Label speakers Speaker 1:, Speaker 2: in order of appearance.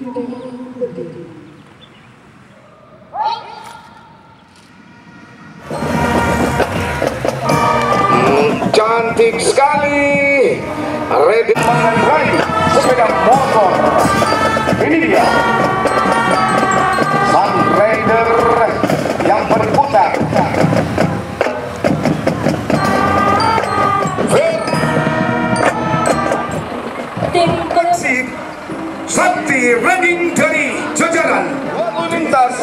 Speaker 1: Cantik sekali, ready mengendarai sepeda motor. Ini dia Sun Rider yang berputar.
Speaker 2: Tim
Speaker 1: Persib Sakti Running dari jajaran lalu lintas